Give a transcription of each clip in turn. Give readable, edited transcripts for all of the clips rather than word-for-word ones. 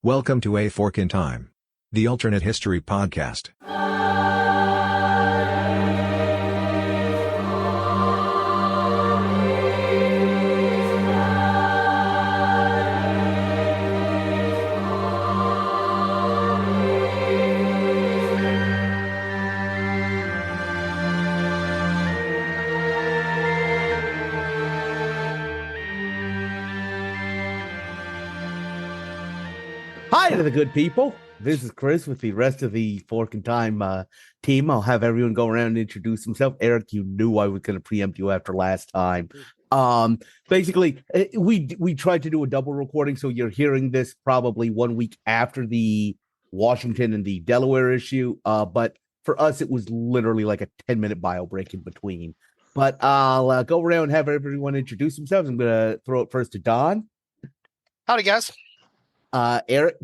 Welcome to A Fork in Time, the alternate history podcast. Hi to the good people. This is Chris with the rest of the Fork in Time team. I'll have everyone go around and introduce themselves. Eric, you knew I was going to preempt you after last time. Basically, we tried to do a double recording, so you're hearing this probably 1 week after the Washington and the Delaware issue. But for us, it was literally like a 10-minute bio break in between. But I'll go around and have everyone introduce themselves. I'm going to throw it first to Don. Howdy, guys. Eric.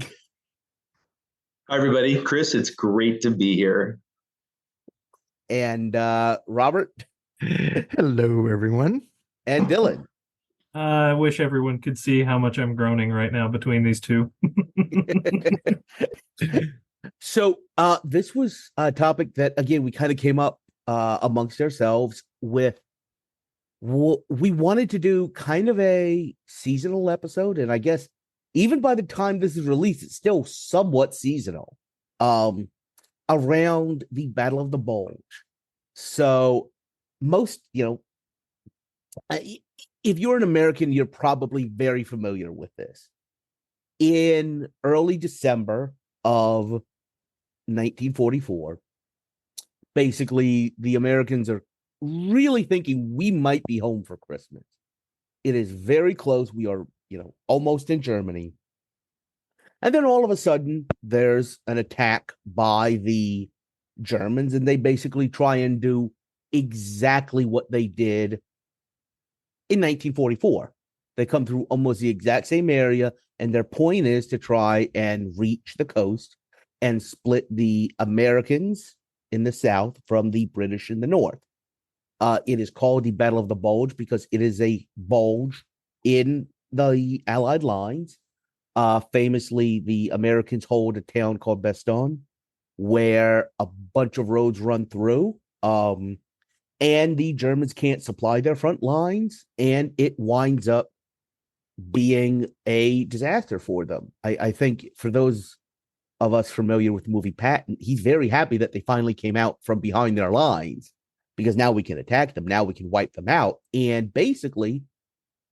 Hi, everybody. Chris, it's great to be here. And Robert. Hello, everyone. And Dylan. I wish everyone could see how much I'm groaning right now between these two. So this was a topic that, again, we kind of came up amongst ourselves with. We wanted to do kind of a seasonal episode, and I guess even by the time this is released, it's still somewhat seasonal, around the Battle of the Bulge. So most, if you're an American, you're probably very familiar with this. In early December of 1944, basically, the Americans are really thinking we might be home for Christmas. It is very close. We are almost in Germany. And then all of a sudden, there's an attack by the Germans, and they basically try and do exactly what they did in 1944. They come through almost the exact same area, and their point is to try and reach the coast and split the Americans in the south from the British in the north. It is called the Battle of the Bulge because it is a bulge in the Allied lines. Famously, the Americans hold a town called Bastogne, where a bunch of roads run through, and the Germans can't supply their front lines, and it winds up being a disaster for them. I think for those of us familiar with the movie Patton, he's very happy that they finally came out from behind their lines, because now we can attack them, now we can wipe them out, and basically,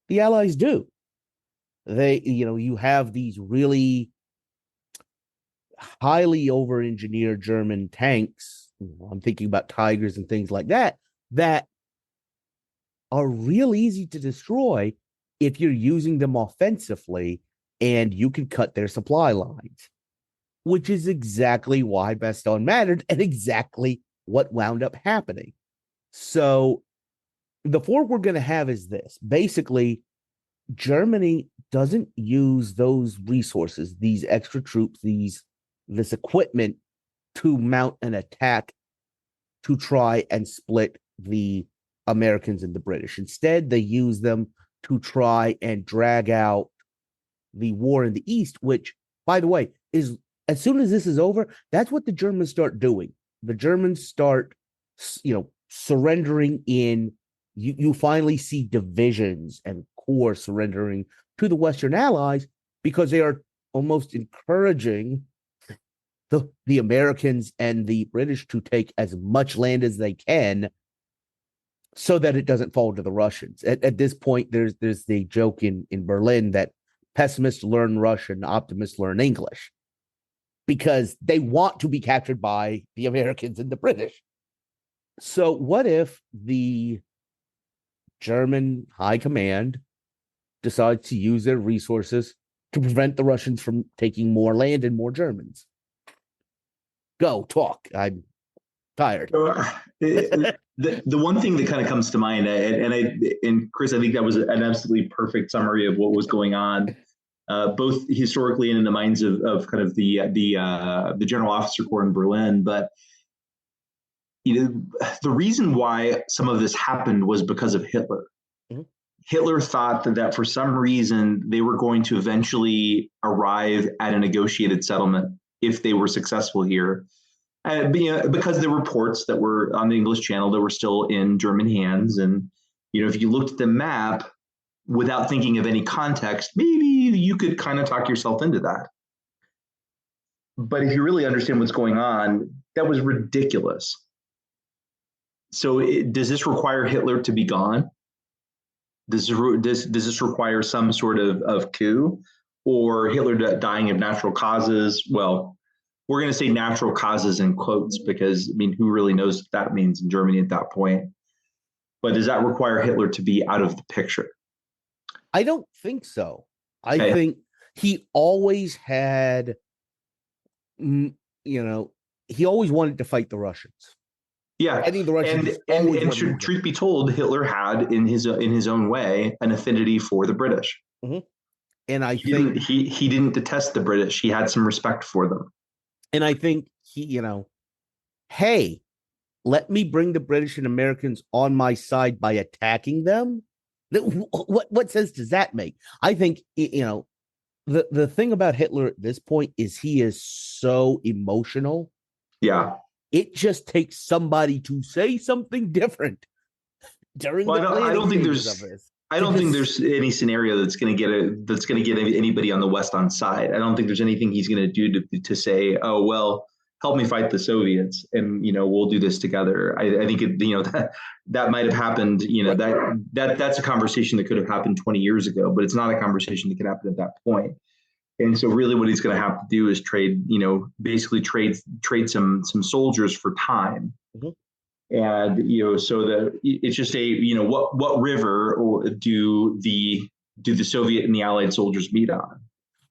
the Allies do. They, you have these really highly over-engineered German tanks. I'm thinking about Tigers and things like that, that are real easy to destroy if you're using them offensively and you can cut their supply lines, which is exactly why Bastogne mattered and exactly what wound up happening. So the fork we're going to have is this. Basically, Germany doesn't use those resources, these extra troops, this equipment to mount an attack to try and split the Americans and the British. Instead, they use them to try and drag out the war in the East, which, by the way, is, as soon as this is over, that's what the Germans start doing. The Germans start, surrendering in. You finally see divisions and corps surrendering to the Western Allies because they are almost encouraging the Americans and the British to take as much land as they can so that it doesn't fall to the Russians. At this point, there's the joke in Berlin that pessimists learn Russian, optimists learn English, because they want to be captured by the Americans and the British. So what if the German high command decides to use their resources to prevent the Russians from taking more land and more Germans? Go, talk. I'm tired. The one thing that kind of comes to mind, and Chris, I think that was an absolutely perfect summary of what was going on, both historically and in the minds of kind of the General Officer Corps in Berlin. But the reason why some of this happened was because of Hitler. Mm-hmm. Hitler thought that for some reason they were going to eventually arrive at a negotiated settlement if they were successful here. Because there were ports that were on the English Channel that were still in German hands. And, if you looked at the map without thinking of any context, maybe you could kind of talk yourself into that. But if you really understand what's going on, that was ridiculous. So does this require Hitler to be gone? Does this require some sort of coup, or Hitler dying of natural causes? Well, we're going to say natural causes in quotes because, who really knows what that means in Germany at that point? But does that require Hitler to be out of the picture? I don't think so. I think he always had, he always wanted to fight the Russians. Yeah, I think the Russians and truth be told, Hitler had in his own way an affinity for the British. Mm-hmm. And I think he didn't detest the British. He had some respect for them. And I think he, hey, let me bring the British and Americans on my side by attacking them. What sense does that make? I think, the thing about Hitler at this point is he is so emotional. Yeah. It just takes somebody to say something different during the I don't think there's any scenario that's going to get anybody on the West on side. I don't think there's anything he's going to do to say, oh, well, help me fight the Soviets and, we'll do this together. I think that might have happened, that's a conversation that could have happened 20 years ago, but it's not a conversation that could happen at that point. And so really what he's going to have to do is trade some soldiers for time. Mm-hmm. And, so that it's just what river do the Soviet and the Allied soldiers meet on?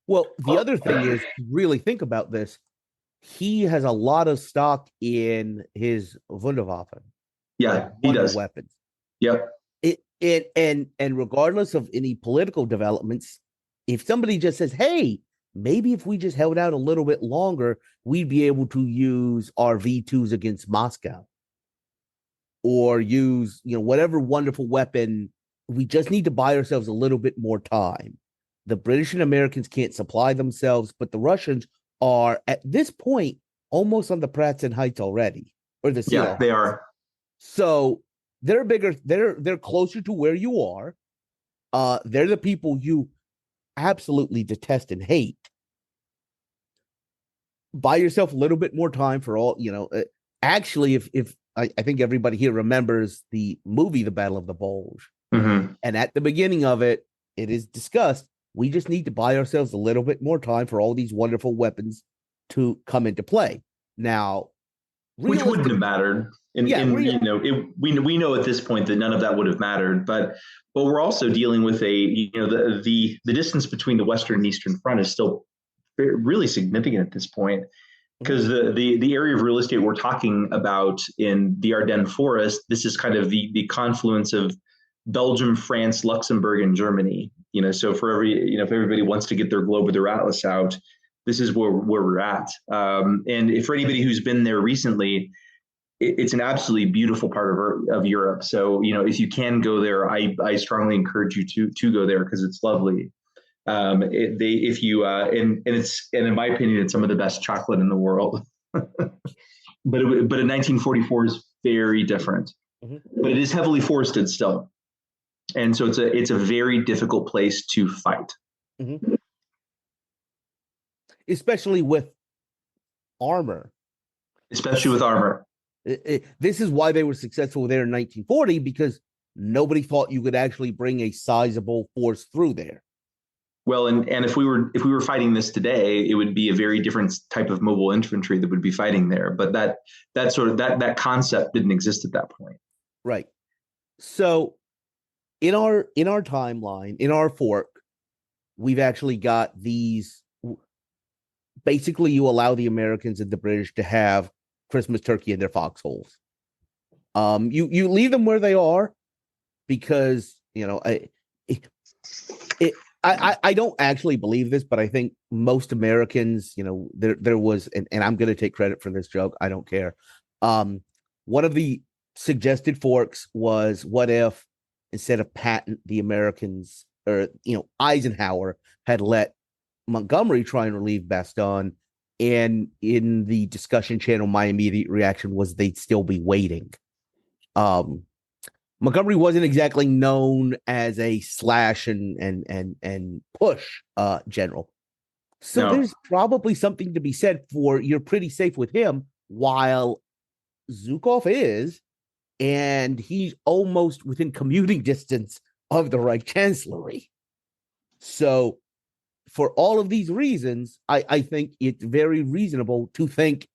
Well, the other thing is, really think about this. He has a lot of stock in his Wunderwaffen. Yeah, he does. Weapons. Yep. And regardless of any political developments, if somebody just says, hey, maybe if we just held out a little bit longer, we'd be able to use our V2s against Moscow or use, whatever wonderful weapon. We just need to buy ourselves a little bit more time. The British and Americans can't supply themselves, but the Russians are at this point almost on the Pratzen Heights already. Or the Sea they are. So they're bigger, they're closer to where you are. They're the people you absolutely detest and hate. Buy yourself a little bit more time for all, actually, if I think everybody here remembers the movie, The Battle of the Bulge. Mm-hmm. And at the beginning of it, it is discussed, we just need to buy ourselves a little bit more time for all these wonderful weapons to come into play. Now, which wouldn't have mattered. We know at this point that none of that would have mattered, but we're also dealing with the distance between the Western and Eastern Front is still really significant at this point, because the area of real estate we're talking about in the Ardennes forest, this is kind of the confluence of Belgium, France, Luxembourg, and Germany. So for if everybody wants to get their globe or their atlas out, this is where we're at. And for anybody who's been there recently, it's an absolutely beautiful part of Europe. So, if you can go there, I strongly encourage you to go there because it's lovely. And in my opinion, it's some of the best chocolate in the world. but in 1944 is very different, but it is heavily forested still. And so it's a very difficult place to fight. Mm-hmm. Especially with armor. This is why they were successful there in 1940, because nobody thought you could actually bring a sizable force through there. Well, and if we were fighting this today, it would be a very different type of mobile infantry that would be fighting there. But that concept didn't exist at that point. Right. So in our timeline, in our fork, we've actually got these. Basically, you allow the Americans and the British to have Christmas turkey in their foxholes. You leave them where they are because I don't actually believe this, but I think most Americans, there was, and I'm going to take credit for this joke. I don't care. One of the suggested forks was, what if instead of Patton, the Americans, or Eisenhower had let Montgomery try and relieve Bastogne. And in the discussion channel, my immediate reaction was they'd still be waiting. Montgomery wasn't exactly known as a slash and push general. So there's probably something to be said for you're pretty safe with him, while Zhukov is, and he's almost within commuting distance of the Reich Chancellery. So for all of these reasons, I think it's very reasonable to think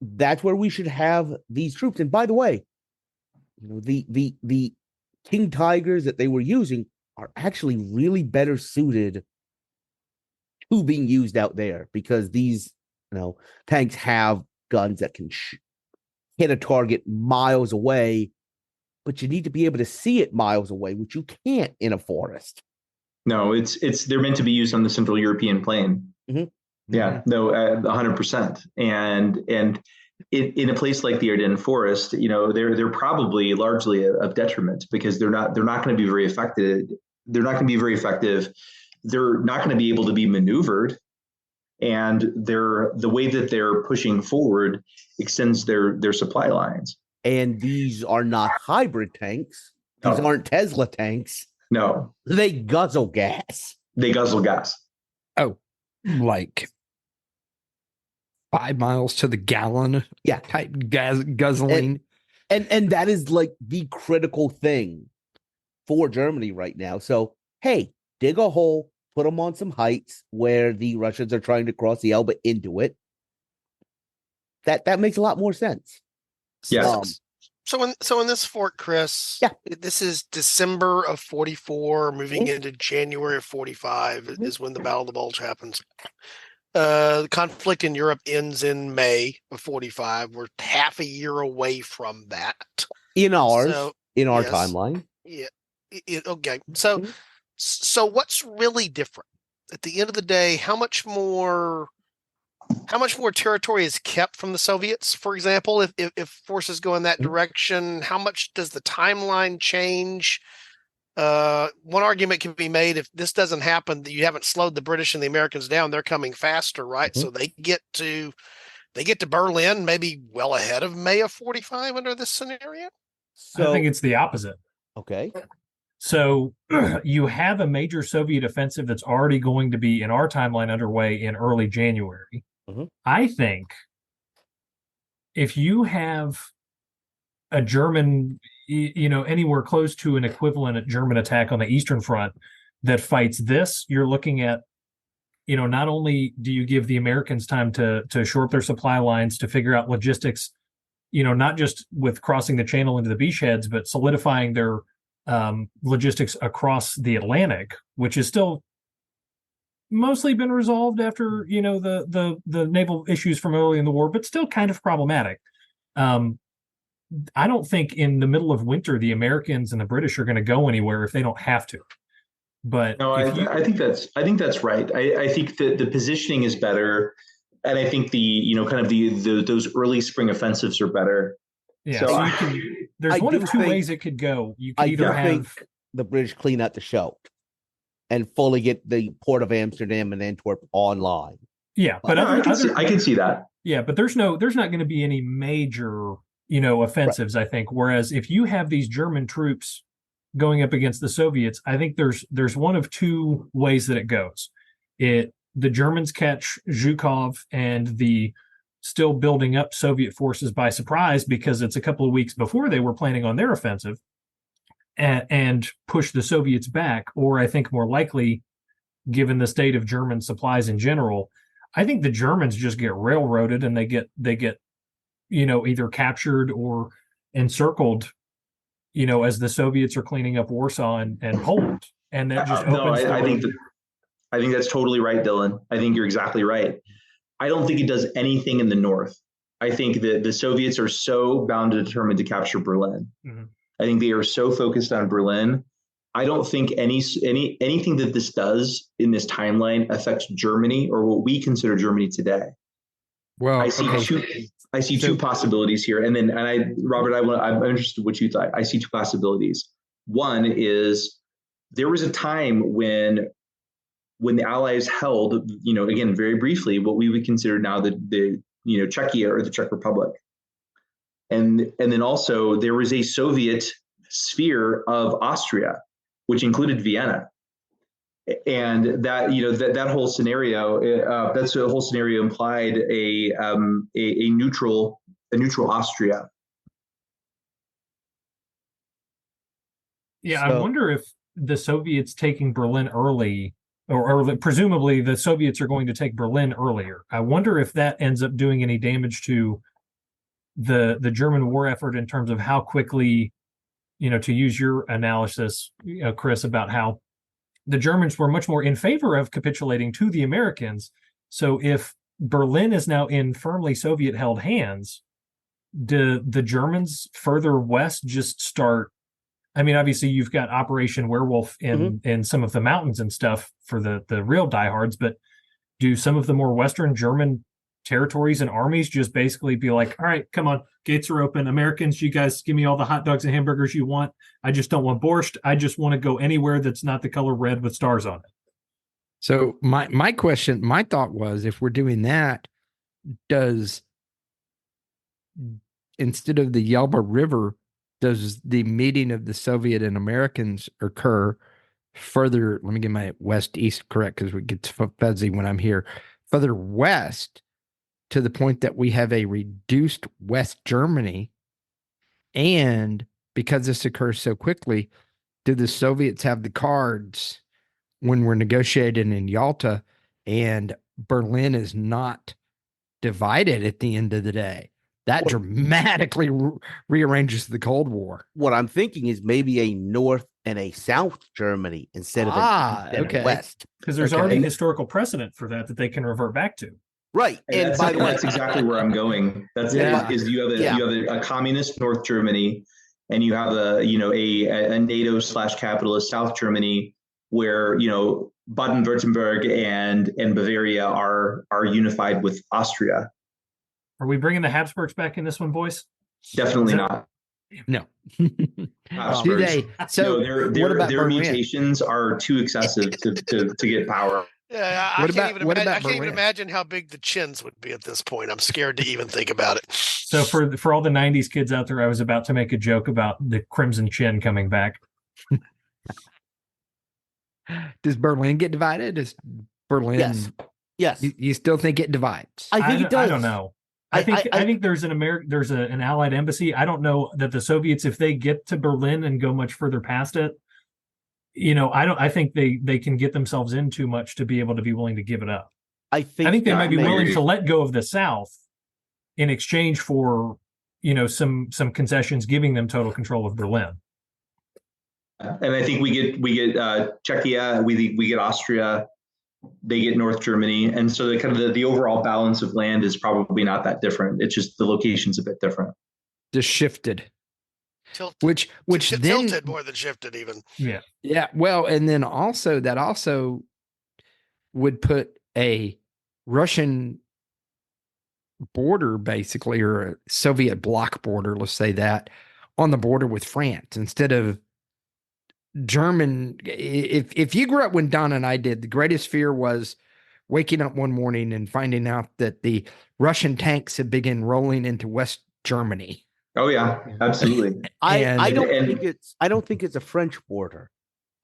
that's where we should have these troops. And by the way, the King Tigers that they were using are actually really better suited to being used out there, because these tanks have guns that can hit a target miles away, but you need to be able to see it miles away, which you can't in a forest. No, they're meant to be used on the Central European plain. Mm-hmm. Yeah, no, 100%. And in a place like the Ardennes forest, they're probably largely of detriment, because they're not going to be very effective. They're not going to be very effective. They're not going to be able to be maneuvered, and the way that they're pushing forward extends their supply lines. And these are not hybrid tanks. These aren't Tesla tanks. No, they guzzle gas. Oh, like 5 miles to the gallon. Yeah, type guzzling. And that is like the critical thing for Germany right now. So hey, dig a hole, put them on some heights where the Russians are trying to cross the Elbe into it. That makes a lot more sense. Yes. So in this fort, Chris, this is December of 44, moving into January of 45 is when the Battle of the Bulge happens. The conflict in Europe ends in May of 45. We're half a year away from that. In our timeline. Yeah. Okay. So what's really different? At the end of the day, how much more territory is kept from the Soviets, for example, if forces go in that direction? How much does the timeline change? One argument can be made, if this doesn't happen, that you haven't slowed the British and the Americans down, they're coming faster, right? So they get to Berlin maybe well ahead of May of 45 under this scenario. So I think it's the opposite. Okay. So you have a major Soviet offensive that's already going to be in our timeline underway in early January. I think if you have a German, anywhere close to an equivalent German attack on the Eastern Front that fights this, you're looking at, not only do you give the Americans time to shore up their supply lines, to figure out logistics, not just with crossing the channel into the beachheads, but solidifying their logistics across the Atlantic, which is still mostly been resolved after the naval issues from early in the war, but still kind of problematic. I don't think in the middle of winter the Americans and the British are going to go anywhere if they don't have to. But no, I think that's right. I think that the positioning is better, and I think those early spring offensives are better. Yeah, so there's one of two ways it could go. You could either have the British clean out the Scheldt and fully get the port of Amsterdam and Antwerp online. Yeah, but I can see that. Yeah, but there's not going to be any major, offensives, right. I think. Whereas if you have these German troops going up against the Soviets, I think there's one of two ways that it goes. The Germans catch Zhukov and the still building up Soviet forces by surprise, because it's a couple of weeks before they were planning on their offensive, and push the Soviets back. Or I think more likely, given the state of German supplies in general, I think the Germans just get railroaded and they get either captured or encircled, as the Soviets are cleaning up Warsaw and Poland. And that just opens I think that's totally right, Dylan. I think you're exactly right. I don't think it does anything in the north. I think that the Soviets are so bound and determined to capture Berlin. Mm-hmm. I think they are so focused on Berlin. I don't think anything that this does in this timeline affects Germany or what we consider Germany today. Well, I see two possibilities here, Robert, I'm interested in what you thought. I see two possibilities. One is there was a time when the Allies held, again, very briefly, what we would consider now the Czechia or the Czech Republic. And then also there was a Soviet sphere of Austria, which included Vienna. And that whole scenario, that's a whole scenario implied a neutral Austria. Yeah, I wonder if the Soviets taking Berlin early, or presumably the Soviets are going to take Berlin earlier. I wonder if that ends up doing any damage to the German war effort in terms of how quickly, to use your analysis, Chris, about how the Germans were much more in favor of capitulating to the Americans. So if Berlin is now in firmly Soviet-held hands, do the Germans further west just start? I mean, obviously, you've got Operation Werewolf in some of the mountains and stuff for the real diehards, but do some of the more Western German territories and armies just basically be like, all right, come on, gates are open. Americans, you guys give me all the hot dogs and hamburgers you want. I just don't want borscht. I just want to go anywhere that's not the color red with stars on it. So my thought was, if we're doing that, instead of the Yelba River, does the meeting of the Soviet and Americans occur further? Let me get my west-east correct because it gets fuzzy when I'm here. Further west, to the point that we have a reduced West Germany. And because this occurs so quickly, do the Soviets have the cards when we're negotiating in Yalta and Berlin is not divided at the end of the day? That dramatically rearranges the Cold War. What I'm thinking is maybe a North and a South Germany instead of a West. Because there's already historical precedent for that they can revert back to. Right. And by the way, that's exactly where I'm going. That's you have a communist North Germany, and you have a NATO/capitalist South Germany, where Baden-Württemberg and Bavaria are unified with Austria. Are we bringing the Habsburgs back in this one, boys? Definitely not. No. Do they? So what about their mutations are too excessive to get power. Yeah, I can't even imagine how big the chins would be at this point. I'm scared to even think about it. So for all the 90s kids out there, I was about to make a joke about the Crimson Chin coming back. Does Berlin get divided? Does Berlin? Yes. You still think it divides? I think it does. I don't know. I think there's an Allied embassy. I don't know that the Soviets, if they get to Berlin and go much further past it, I think they can get themselves in too much to be able to be willing to give it up. I think they might be willing to let go of the South in exchange for, some concessions, giving them total control of Berlin. And I think we get Czechia, we get Austria, they get North Germany, and so the overall balance of land is probably not that different. It's just the location's a bit different. Just shifted. Tilted. Which then tilted more than shifted even. Yeah. Well, and then also that also would put a Russian border, basically, or a Soviet bloc border, let's say that, on the border with France instead of German. If you grew up when Don and I did, the greatest fear was waking up one morning and finding out that the Russian tanks had begun rolling into West Germany. Oh yeah, absolutely. I don't think it's a French border.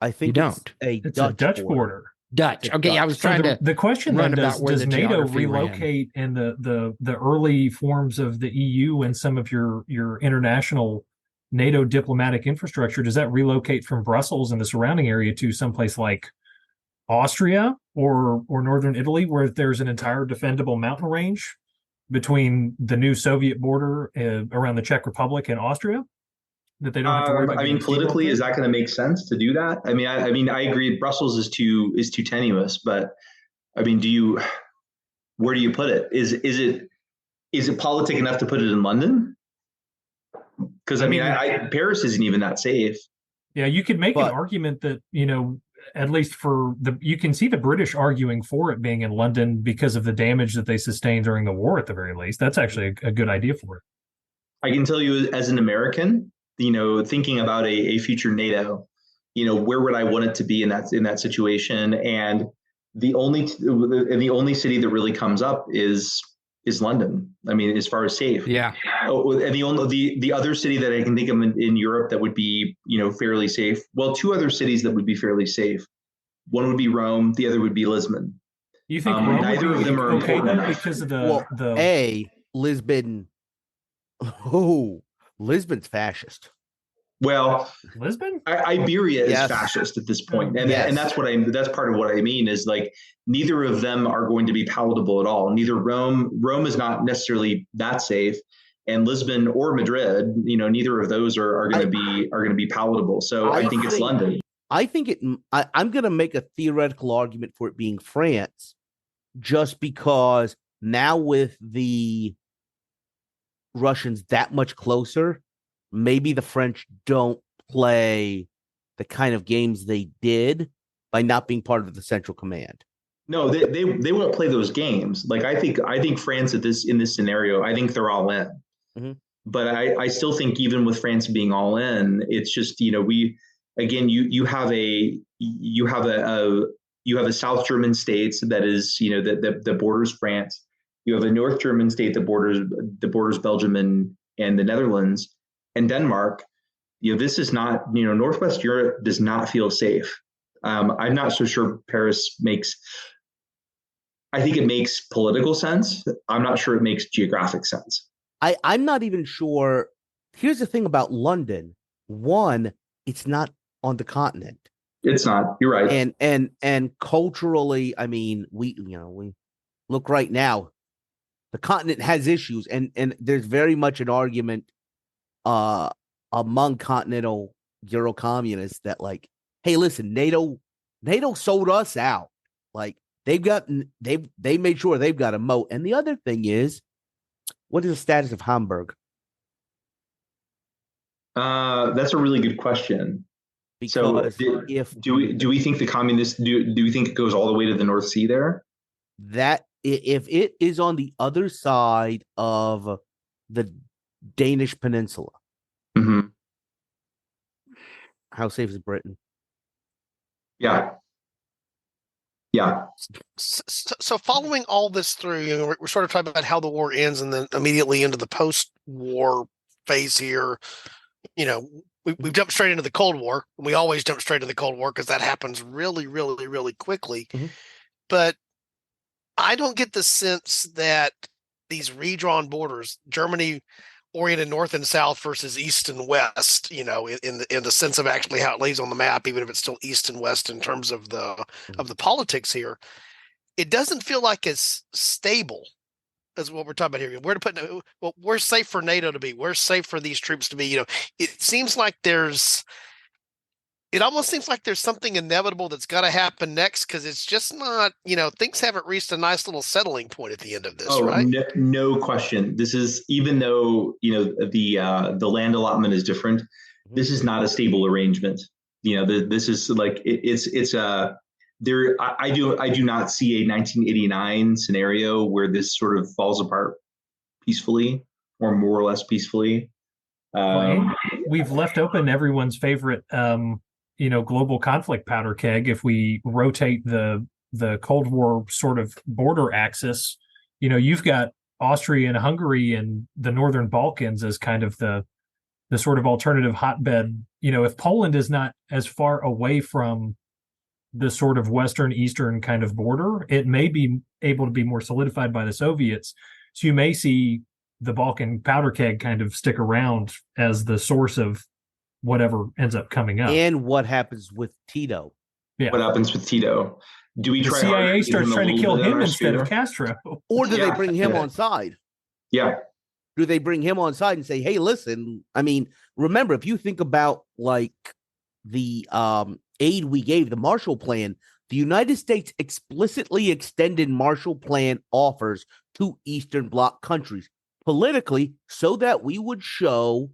I think it's a Dutch border. Dutch. Okay, Dutch. I was trying to. The question then does NATO relocate and the early forms of the EU and some of your international NATO diplomatic infrastructure, does that relocate from Brussels and the surrounding area to someplace like Austria or northern Italy, where there's an entire defendable mountain range between the new Soviet border around the Czech Republic and Austria? That they don't have to worry about. Politically, is that going to make sense to do that? I mean, I agree. Brussels is too tenuous, but where do you put it? Is it politic enough to put it in London? Because Paris isn't even that safe. Yeah, you could make an argument that at least you can see the British arguing for it being in London because of the damage that they sustained during the war. At the very least, that's actually a good idea for it. I can tell you, as an American, thinking about a future NATO, where would I want it to be in that situation? And the only city that really comes up is London. I mean, as far as safe. Yeah. Oh, and the other city that I can think of in Europe that would be, fairly safe. Well, two other cities that would be fairly safe. One would be Rome. The other would be Lisbon. You think Rome neither would of be them are okay important then enough. because of the Lisbon. Oh, Lisbon's fascist. Well, Lisbon? Iberia Yes. is fascist at this point, and Yes. and that's part of what I mean is like neither of them are going to be palatable at all. Neither Rome is not necessarily that safe, and Lisbon or Madrid, neither of those are going to be palatable. So I think it's London. I'm going to make a theoretical argument for it being France, just because now with the Russians that much closer, maybe the French don't play the kind of games they did by not being part of the Central Command. No, they won't play those games. Like I think France in this scenario, I think they're all in. Mm-hmm. But I still think even with France being all in, it's just you have a South German state that is that borders France. You have a North German state that borders Belgium and the Netherlands and Denmark. This is not Northwest Europe does not feel safe. I'm not so sure Paris makes. I think it makes political sense. I'm not sure it makes geographic sense. I'm not even sure. Here's the thing about London. One, it's not on the continent. It's not. You're right. And culturally, I mean, we look right now. The continent has issues, and there's very much an argument among continental Euro communists that like, hey, listen, NATO sold us out. Like they made sure they've got a moat. And the other thing is, what is the status of Hamburg? That's a really good question. Because do we think the communists do we think it goes all the way to the North Sea there? That if it is on the other side of the Danish peninsula, mm-hmm. How safe is Britain? Yeah. So following all this through, we're sort of talking about how the war ends and then immediately into the post-war phase here. We've jumped straight into the Cold War. We always jump straight into the Cold War because that happens really, really, really quickly. Mm-hmm. But I don't get the sense that these redrawn borders, Germany oriented north and south versus east and west, in the sense of actually how it lays on the map, even if it's still east and west in terms of the politics here, it doesn't feel like it's stable as what we're talking about here. Where to put, well, where's safe for NATO to be? Where's safe for these troops to be? It seems like it almost seems like there's something inevitable that's got to happen next because it's just not, things haven't reached a nice little settling point at the end of this, right? No question. This is, even though, the land allotment is different, this is not a stable arrangement. This is like, I do not see a 1989 scenario where this sort of falls apart peacefully or more or less peacefully. We've left open everyone's favorite, global conflict powder keg. If we rotate the Cold War sort of border axis, you've got Austria and Hungary and the Northern Balkans as kind of the sort of alternative hotbed. If Poland is not as far away from the sort of Western Eastern kind of border, it may be able to be more solidified by the Soviets. So you may see the Balkan powder keg kind of stick around as the source of whatever ends up coming up. And what happens with Tito? Yeah. What happens with Tito? Do we try? The CIA starts trying to kill him instead of Castro, or do they bring him on side? Yeah. Do they bring him on side and say, "Hey, listen"? I mean, remember, if you think about like the aid we gave, the Marshall Plan, the United States explicitly extended Marshall Plan offers to Eastern Bloc countries politically so that we would show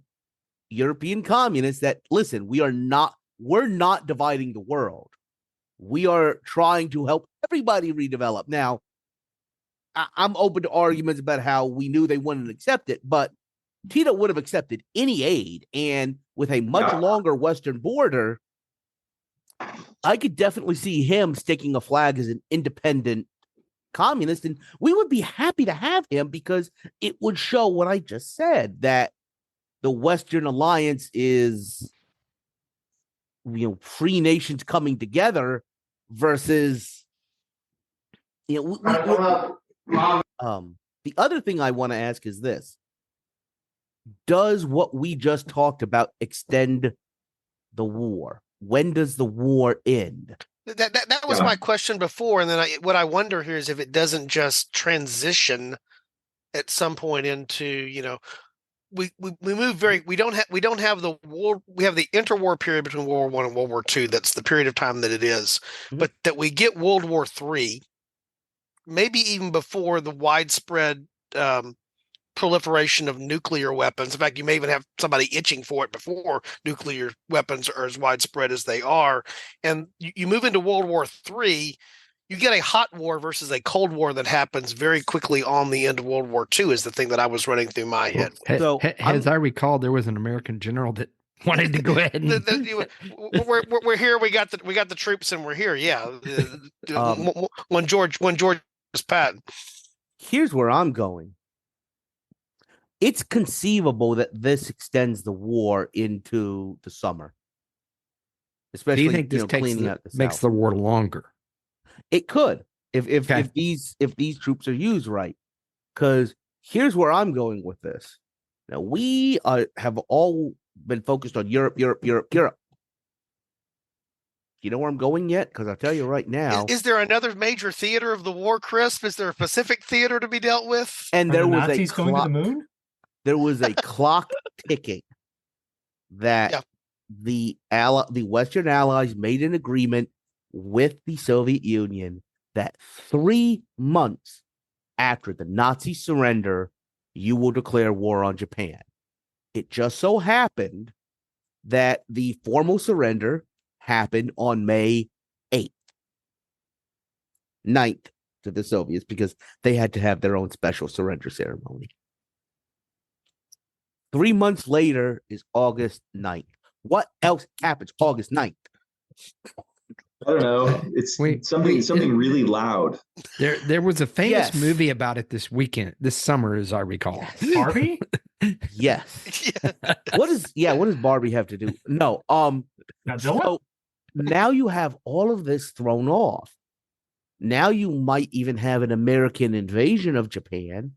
European communists that, listen, we're not dividing the world. We are trying to help everybody redevelop. Now, I'm open to arguments about how we knew they wouldn't accept it, but Tito would have accepted any aid, and with a much longer western border, I could definitely see him sticking a flag as an independent communist, and we would be happy to have him because it would show what I just said, that the Western Alliance is, free nations coming together versus, the other thing I want to ask is this: does what we just talked about extend the war? When does the war end? That was my question before, and then what I wonder here is if it doesn't just transition at some point into, we move we don't have the war, we have the interwar period between World War I and World War II. That's the period of time that it is, but that we get World War III, maybe even before the widespread proliferation of nuclear weapons. In fact, you may even have somebody itching for it before nuclear weapons are as widespread as they are. And you move into World War III, you get a hot war versus a cold war that happens very quickly on the end of World War II is the thing that I was running through my head. So, as I recall, there was an American general that wanted to go ahead and we're here. We got the troops, and we're here. Yeah, when George was Pat. Here's where I'm going. It's conceivable that this extends the war into the summer, especially. Do you think this makes the war longer? It could, if these troops are used right. Because here's where I'm going with this. Now we have all been focused on Europe. You know where I'm going yet? Because I'll tell you right now. Is there another major theater of the war, Chris? Is there a Pacific theater to be dealt with? And there was Nazis going to the moon. There was a clock ticking that the Western Allies made an agreement with the Soviet Union that 3 months after the Nazi surrender, you will declare war on Japan. It just so happened that the formal surrender happened on May 8th, 9th to the Soviets, because they had to have their own special surrender ceremony. 3 months later is August 9th. What else happens August 9th? I don't know. It's something really loud. There was a famous movie about it this summer, as I recall. Yes. Barbie? Yes. What does Barbie have to do? No. Godzilla? So now you have all of this thrown off. Now you might even have an American invasion of Japan.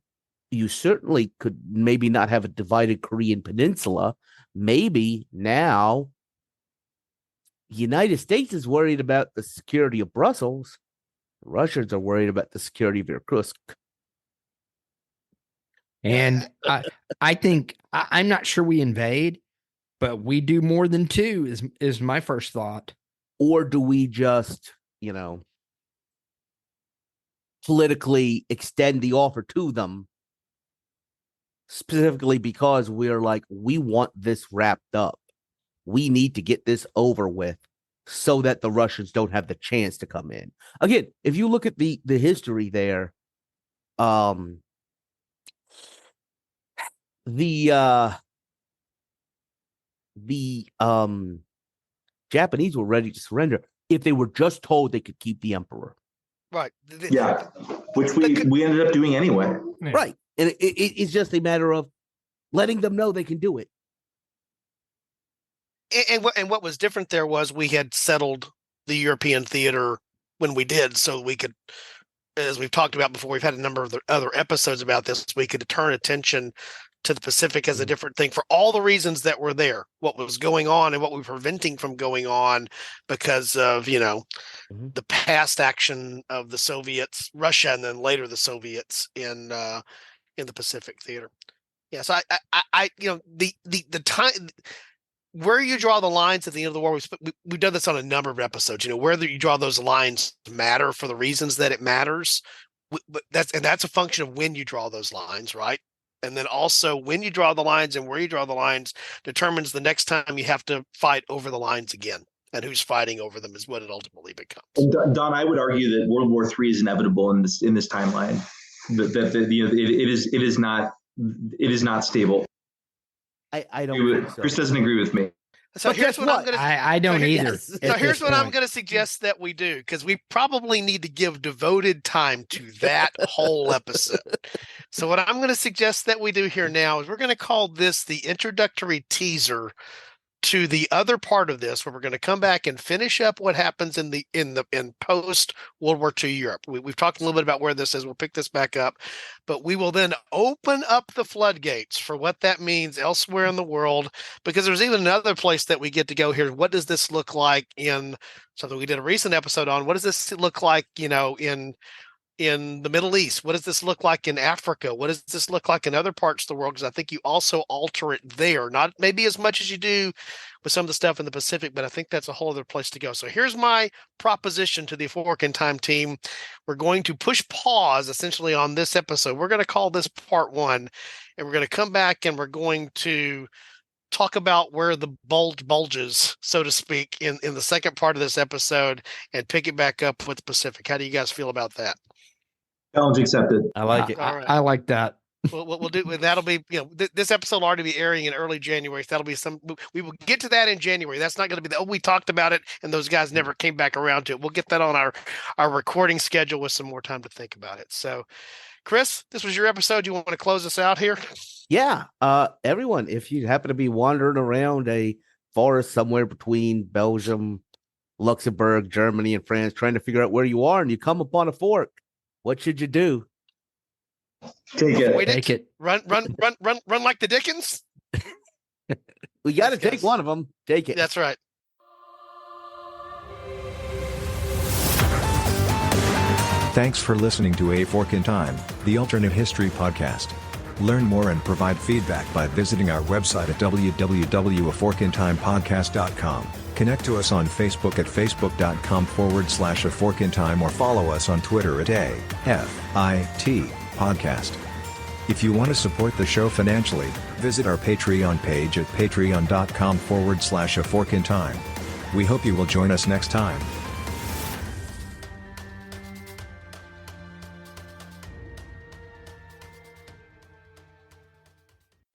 You certainly could maybe not have a divided Korean peninsula. Maybe now the United States is worried about the security of Brussels. The Russians are worried about the security of Irkutsk. And I think I'm not sure we invade, but we do more than two is my first thought. Or do we just, politically extend the offer to them? Specifically because we're like, we want this wrapped up. We need to get this over with so that the Russians don't have the chance to come in. Again, if you look at the history there, the Japanese were ready to surrender if they were just told they could keep the emperor. Right. Yeah, which we ended up doing anyway. Yeah. Right. And it's just a matter of letting them know they can do it. And what was different there was we had settled the European theater when we did, so we could, as we've talked about before, we've had a number of other episodes about this, we could turn attention to the Pacific as a different thing for all the reasons that were there, what was going on and what we were preventing from going on because of, the past action of the Soviets, Russia, and then later the Soviets in the Pacific theater. Yeah. So I the time where you draw the lines at the end of the war, we've done this on a number of episodes, whether you draw those lines matter for the reasons that it matters, but that's a function of when you draw those lines, right? And then also when you draw the lines and where you draw the lines determines the next time you have to fight over the lines again, and who's fighting over them is what it ultimately becomes. And Don, I would argue that World War III is inevitable in this timeline. That it is not stable. I don't think so. Chris doesn't agree with me. So But here's guess what I'm what? going to. I don't either. Yes. at So here's this what I'm point. going to suggest that we do, because we probably need to give devoted time to that whole episode. So what I'm going to suggest that we do here now is we're going to call this the introductory teaser to the other part of this, where we're going to come back and finish up what happens in post World War II Europe. We've talked a little bit about where this is. We'll pick this back up, but we will then open up the floodgates for what that means elsewhere in the world, because there's even another place that we get to go here. What does this look like in something we did a recent episode on? What does this look like, in the Middle East? What does this look like in Africa? What does this look like in other parts of the world? Because I think you also alter it there, not maybe as much as you do with some of the stuff in the Pacific, but I think that's a whole other place to go. So here's my proposition to the Fork in Time team. We're going to push pause essentially on this episode. We're going to call this part 1, and we're going to come back and we're going to talk about where the bulges, so to speak, in the second part of this episode, and pick it back up with the Pacific. How do you guys feel about that? Challenge accepted. I like it. All right. I like that. We'll do, and that'll be, this episode will already be airing in early January. So that'll be we will get to that in January. That's not going to be we talked about it and those guys never came back around to it. We'll get that on our recording schedule with some more time to think about it. So, Chris, this was your episode. You want to close us out here? Yeah. Everyone, if you happen to be wandering around a forest somewhere between Belgium, Luxembourg, Germany, and France, trying to figure out where you are, and you come upon a fork, what should you do? Take it. Avoid Take it. Run like the Dickens. We got to Yes, take guys. one of them. Take it. That's right. Thanks for listening to A Fork in Time, the alternate history podcast. Learn more and provide feedback by visiting our website at www.aforkintimepodcast.com. Connect to us on Facebook at facebook.com/aforkintime or follow us on Twitter at AFIT Podcast. If you want to support the show financially, visit our Patreon page at patreon.com/aforkintime. We hope you will join us next time.